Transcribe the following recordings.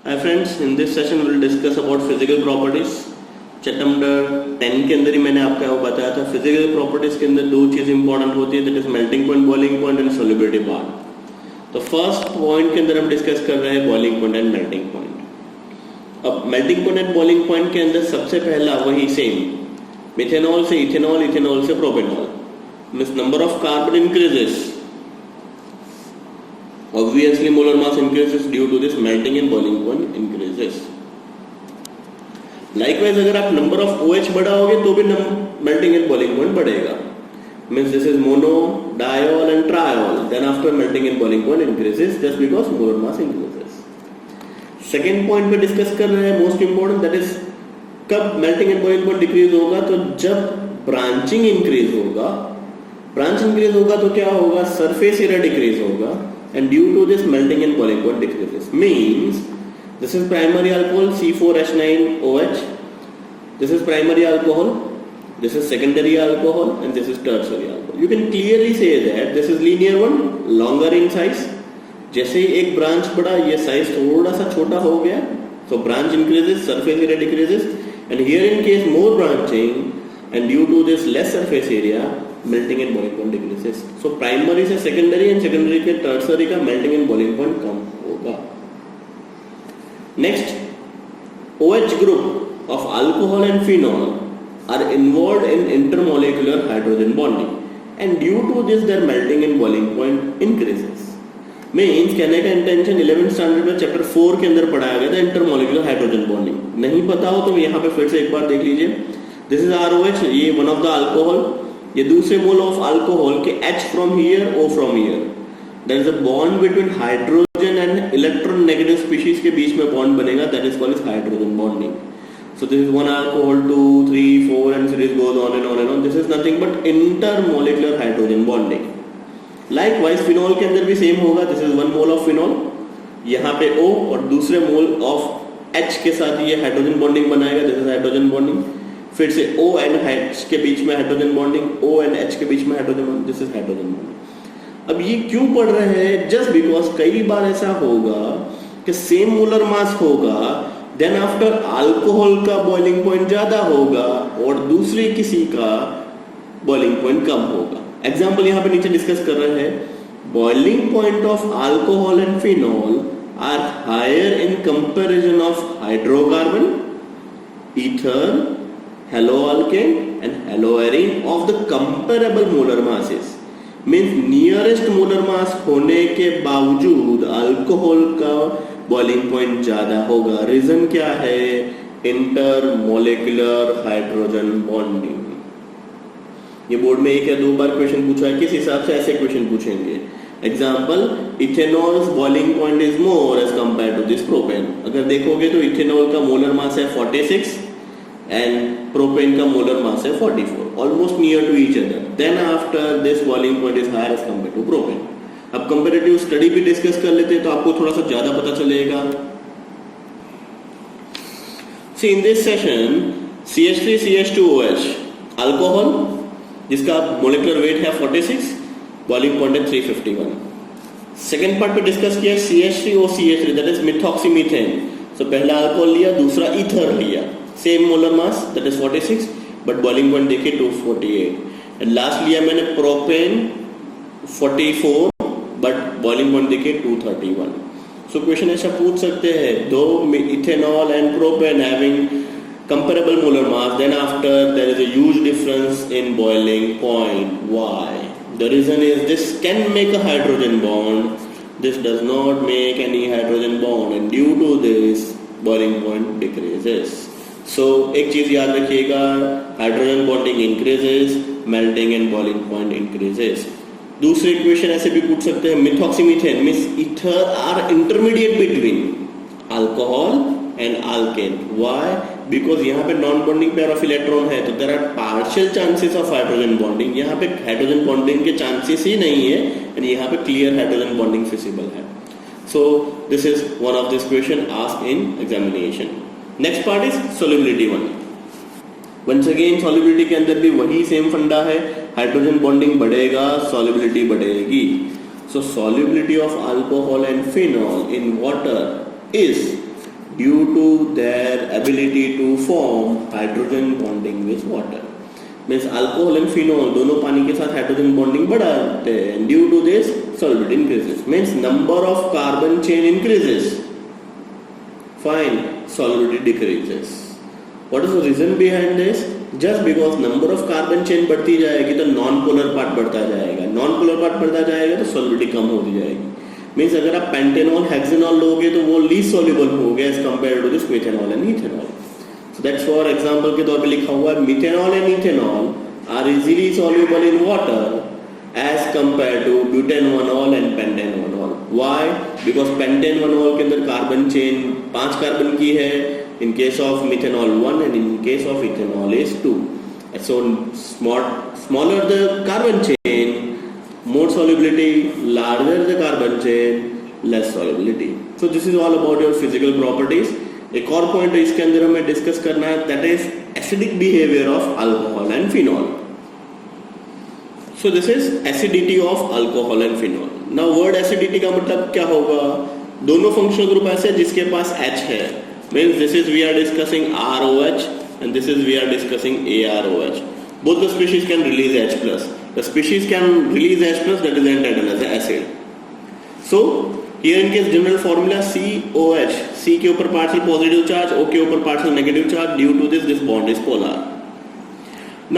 Hi friends, in this session we'll discuss about physical properties. Chapter number 10 के अंदर ही मैंने आपको वो बताया था फिजिकल प्रॉपर्टीज के अंदर दो चीज इंपॉर्टेंट होती है, that is melting point, boiling point and solubility part. तो फर्स्ट पॉइंट के अंदर हम डिस्कस कर रहे हैं boiling point and melting point. अब melting point and boiling point के अंदर सबसे पहला वही सेम, मिथेनॉल से इथेनॉल, इथेनॉल से propanol, means number of carbon increases, obviously molar mass increases due to this melting and boiling point increases. Likewise अगर आप number of OH बढ़ाओगे तो भी melting and boiling point बढ़ेगा, means this is mono, diol and triol, then after melting and boiling point increases just because molar mass increases. Second point पे discuss कर रहे हैं most important, that is कब melting and boiling point decrease होगा, तो जब branching increase होगा, branch increase होगा तो क्या होगा, surface area decrease होगा, and due to this melting and boiling point decreases, means this is primary alcohol C4H9OH, this is primary alcohol, this is secondary alcohol and this is tertiary alcohol. You can clearly say that this is linear one, longer in size. जैसे ही एक branch बढ़ा ये size थोड़ा सा छोटा हो गया, so branch increases, surface area decreases, and here in case more branching and due to this less surface area melting and boiling point decreases. So primary से secondary and secondary के tertiary का melting and boiling point कम होगा. Next, OH group of alcohol and phenol are involved in intermolecular hydrogen bonding, and due to this their melting and boiling point increases. Means कहने का intention 11th standard में chapter 4 के अंदर पढ़ाया गया था intermolecular hydrogen bonding. नहीं पता हो तो यहाँ पे फिर से एक बार देख लीजिए. This is ROH, ये one of the alcohol, ये दूसरे मोल ऑफ अल्कोहल के H from here, O from here, there is a bond between hydrogen and electronegative species के बीच में बॉन्ड बनेगा, that is called hydrogen bonding. So this is one alcohol 2 3 4 and series goes on and on and on. This is nothing but intermolecular hydrogen bonding. Likewise phenol के अंदर भी same होगा, this is one mole of phenol, यहाँ पे O और दूसरे mole of H के साथ ये हाइड्रोजन बॉन्डिंग बनाएगा, दिस इज हाइड्रोजन बॉन्डिंग. फिर से O एंड H के बीच में hydrogen bonding, O and H के बीच में hydrogen bonding, this is hydrogen bonding. अब ये क्यों पढ़ रहे हैं, जस्ट बिकॉज कई बार ऐसा होगा कि सेम मोलर मास होगा, देन आफ्टर अल्कोहल का बॉइलिंग पॉइंट ज्यादा होगा और दूसरे किसी का बॉइलिंग पॉइंट कम होगा. एग्जाम्पल यहाँ पे नीचे डिस्कस कर रहे हैं, boiling point of alcohol and phenol are higher in comparison of hydrocarbon, ether, haloalkane and haloarine of the comparable molar masses. Means nearest molar mass होने के बावजूद अल्कोहल का बॉइलिंग पॉइंट ज्यादा होगा. रीजन क्या है, इंटरमोलेकुलर हाइड्रोजन बॉन्डिंग. ये board में एक या दो बार क्वेश्चन पूछा है, किस हिसाब से ऐसे क्वेश्चन पूछेंगे. Example, ethanol's boiling point is more as compare to this propane. अगर देखोगे तो इथेनॉल का मोलर मास है 46 and propane का molar mass है 44, almost near to each other. Then after this boiling point is higher as compared to propane. अब comparative study भी discuss कर लेते हैं तो आपको थोड़ा सा ज्यादा पता चलेगा. See in this session CH3CH2OH alcohol जिसका molecular weight है 46, boiling point है 351. सेकेंड पार्ट पे डिस्कस किया CH3OCH3, that is methoxymethane. So पहला अल्कोहल लिया, दूसरा ईथर लिया, same molar mass that is 46 but boiling point देखिए 248. एंड लास्ट लिया मैंने प्रोपेन 44 बट बॉइलिंग पॉइंट देखिए 231. सो क्वेश्चन ऐसा पूछ सकते हैं, दो ethanol and propane having comparable molar mass, then after there is a huge difference in boiling point. Why? The reason is this can make a hydrogen bond, this does not make any hydrogen bond, and due to this boiling point decreases. So एक चीज याद रखिएगा, hydrogen bonding increases, melting and boiling point increases. दूसरे question ऐसे भी पूछ सकते हैं, methoxymethane means ether are intermediate between alcohol and alkane. Why? Because यहाँ पे non bonding pair of electron है, तो there are partial chances of hydrogen bonding. यहाँ पे हाइड्रोजन बॉन्डिंग के चांसेस ही नहीं है, एंड यहाँ पे क्लियर हाइड्रोजन बॉन्डिंग फिजिबल है. So this is one of this question asked in examination. Next part is solubility 1. Once again solubility के अंदर भी वही सेम फंडा है, हाइड्रोजन बॉन्डिंग बढ़ेगा, सॉल्युबिलिटी बढ़ेगी. So solubility of alcohol and phenol in water is due to their ability to form hydrogen bonding with water. Means alcohol and phenol दोनों पानी के साथ हाइड्रोजन बॉन्डिंग बढ़ाते हैं. Due to this solubility increases. Means number of carbon chain increases. Fine, solubility decreases. What is the reason behind this? Just because number of carbon chain बढ़ती जाएगी तो non polar part बढ़ता जाएगा. Non polar part बढ़ता जाएगा तो solubility कम होती जाएगी. मीन्स अगर आप पेंटेनॉल हेक्सेनॉल लोगे तो वो लीस्ट सॉल्युबल हो गया as compare to this methanol and ethanol. So that's for example के तौर पे लिखा हुआ है methanol and ethanol are easily soluble in water as compare to butanol and pentanol. Why? Because pentanol के अंदर कार्बन चेन 5 कार्बन की है. In case of methanol 1 and in case of ethanol is 2. So smaller the carbon chain, more solubility, larger the carbon chain, less solubility. So this is all about your physical properties. एक और point इसके अंदर हमें discuss करना है, that is acidic behavior of alcohol and phenol. So this is acidity of alcohol and phenol. Now word acidity का मतलब क्या होगा? दोनों फंक्शनल ग्रुप ऐसे जिसके पास H है. Means this is we are discussing ROH and this is we are discussing AROH. Both the species can release H plus. The species can release H plus, that is entitled as an acid. So here in case general formula COH, C के ऊपर partial positive charge, O के ऊपर partial negative charge. Due to this bond is polar.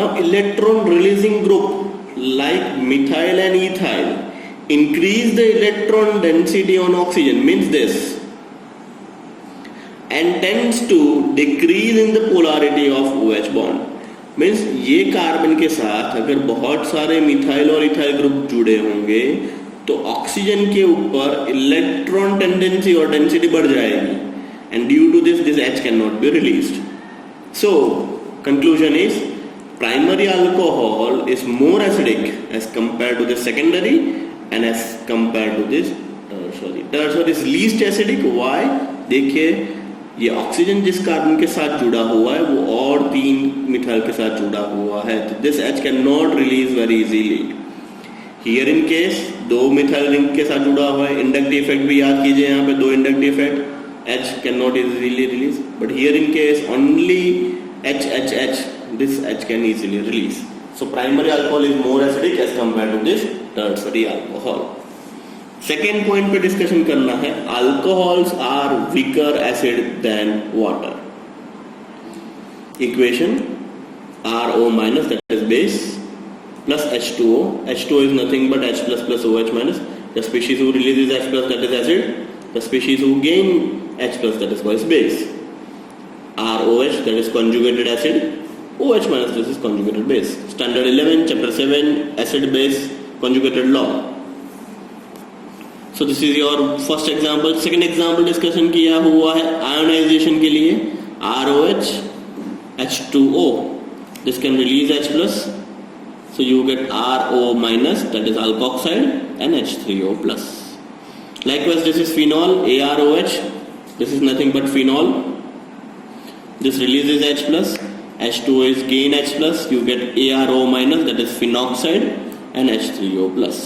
Now electron releasing group like methyl and ethyl increase the electron density on oxygen, means this, and tends to decrease in the polarity of OH bond. Means ये carbon के साथ अगर बहुत सारे methyl और ethyl group जुड़े होंगे तो ऑक्सीजन के ऊपर इलेक्ट्रॉन टेंडेंसी और डेंसिटी बढ़ जाएगी and due to this H can not be released. So conclusion is primary alcohol is more acidic as compare to this secondary and as compare to this tertiary. Tertiary is least acidic. Why? देखिए ये oxygen जिस carbon के साथ जुड़ा हुआ है वो और 3 मिथाइल के साथ जुड़ा हुआ है तो this H can not release very easily. Here in case 2 methyl ring के साथ जुड़ा हुआ है. इंडक्टिव इफेक्ट भी याद कीजिए, यहाँ पे 2 inductive effect. H can not easily release, but here in case only H, this H can easily release. So primary alcohol is more acidic as compared to this tertiary alcohol. Second point पे discussion करना है, alcohols are weaker acid than water. Equation RO minus, that is base, plus H2O. H2O is nothing but H plus plus OH minus. The species who releases H plus, that is acid. The species who gain H plus, that is called base. ROH, that is conjugated acid. OH minus, this is conjugated base. Standard 11, chapter 7, acid base conjugated law. So this is your first example. Second example discussion किया हुआ है ionisation के लिए. ROH, H2O. This can release H plus. So you get RO minus, that is alkoxide, and H3O plus. Likewise, this is phenol, AROH. This is nothing but phenol. This releases H plus. H2O is gain H plus. You get ARO minus, that is phenoxide, and H3O plus.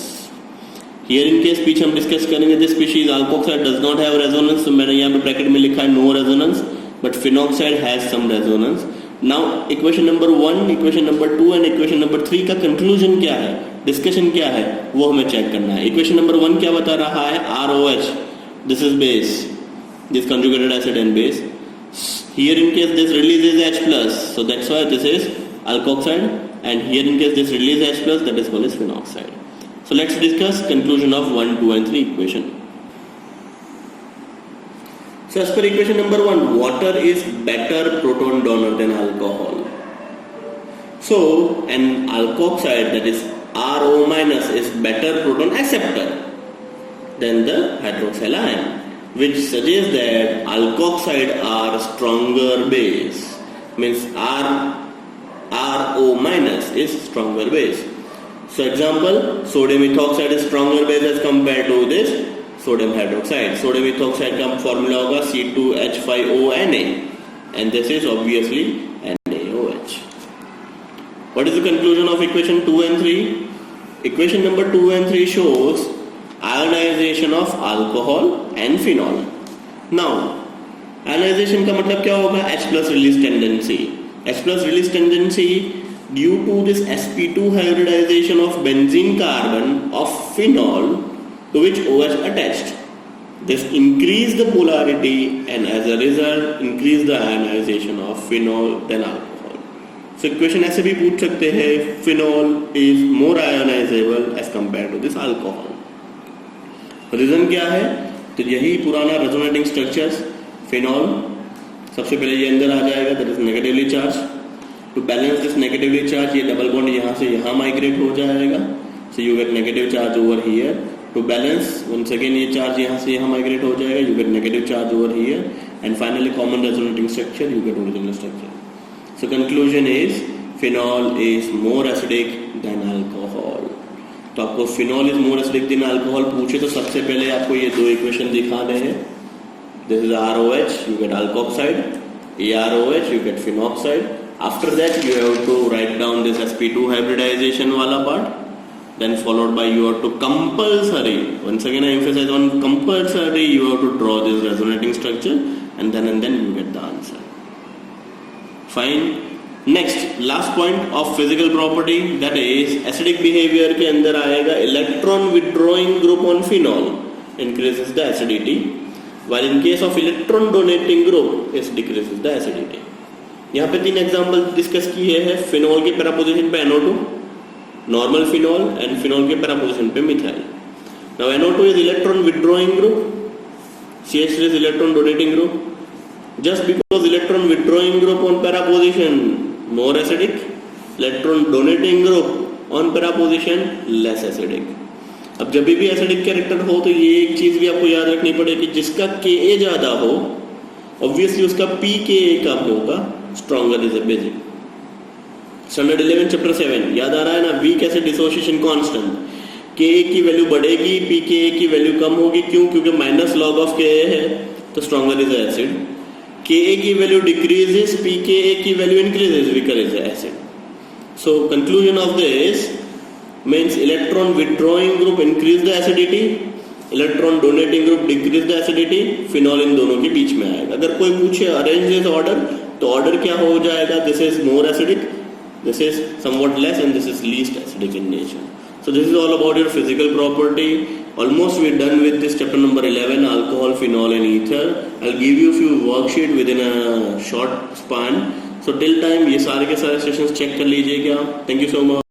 Here in case पीछे हम discuss करेंगे this species alkoxide does not have resonance. तो मैंने यहाँ पे bracket में लिखा है no resonance, but phenoxide has some resonance. Now equation number 1, equation number 2 and equation number 3 का कंक्लूजन क्या है, डिस्कशन क्या है, वो हमें चेक करना है. इक्वेशन नंबर 1 क्या बता रहा है? ROH, this is base, this conjugated acid and base. Here in case this releases H plus, so that's why this is alkoxide, and here in case this releases H plus, that is called as phenoxide. So let's discuss conclusion of 1, 2 and 3 equation. So as per equation number 1, water is better proton donor than alcohol. So an alkoxide, that is RO minus, is better proton acceptor than the hydroxyl ion, which suggests that alkoxide are stronger base. Means RO minus is stronger base. So example, sodium ethoxide is stronger base as compared to this sodium hydroxide. Sodium ethoxide का formula होगा C2H5ONa, and this is obviously NaOH. What is the conclusion of equation 2 and 3? Equation number 2 and 3 shows ionization of alcohol and phenol. Now, ionization का मतलब क्या होगा? H plus release tendency. H plus release tendency due to this sp2 hybridization of benzene carbon of phenol to which OH attached. This increase the polarity and as a result increase the ionization of phenol than alcohol. So equation ऐसे भी पूछ सकते हैं, phenol is more ionizable as compared to this alcohol. Reason क्या है? तो यही पुराना resonating structures. phenol सबसे पहले ये अंदर आ जाएगा, that is negatively charged. To balance this negatively charged, ये डबल बॉन्ड यहाँ से यहाँ माइग्रेट हो जाएगा, so you get negative charge over here. To balance once again ये चार्ज यहाँ से यहाँ माइग्रेट हो जाएगा, you get negative charge over here, and finally common resonating structure, you get original structure. So conclusion is phenol is more acidic than alcohol. तो आपको phenol is more acidic than alcohol पूछे तो सबसे पहले आपको ये दो इक्वेशन दिखाने हैं. This is ROH, you get alkoxide. AROH, you get phenoxide. After that, you have to write down this sp2 hybridization wala part. Then followed by you have to compulsory. Once again, I emphasize on compulsory. You have to draw this resonating structure, and then you get the answer. Fine. Next, last point of physical property, that is acidic behavior के अंदर आएगा electron withdrawing group on phenol increases the acidity. While in case of electron donating group, it decreases the acidity. यहाँ पे 3 example discuss किए हैं. Phenol के para position पे NO2, normal phenol, and phenol के पैरा पोजीशन पे methyl. Now NO2 is electron withdrawing group, CH3 is electron donating group. Just because electron withdrawing group on para position more acidic, electron donating group on para position less acidic. अब जब भी acidic character हो तो ये एक चीज भी आपको याद रखनी पड़ेगी, जिसका Ka ज्यादा हो ऑब्वियसली उसका pKa कम होगा, stronger is a basic. Standard 11 chapter 7 याद आ रहा है ना? Weak acid dissociation constant, Ka की वैल्यू बढ़ेगी, pKa की वैल्यू कम होगी. क्यों? क्योंकि माइनस लॉग ऑफ Ka है तो स्ट्रॉन्गर इज एसिड. Ka की वैल्यू डिक्रीजेस, pKa की value increases, weaker is acid. So conclusion of this means electron withdrawing group increase the acidity, electron donating group decrease the acidity. phenol इन दोनों के बीच में आएगा. अगर कोई पूछे arrange this order, तो order क्या हो जाएगा? This is more acidic, this is somewhat less, and this is least acidic in nature. So this is all about your physical property. Almost we're done with this chapter number 11, alcohol, phenol and ether. I'll give you a few worksheet within a short span. So till time ये सारे के सारे sessions check कर लीजिएगा. Thank you so much.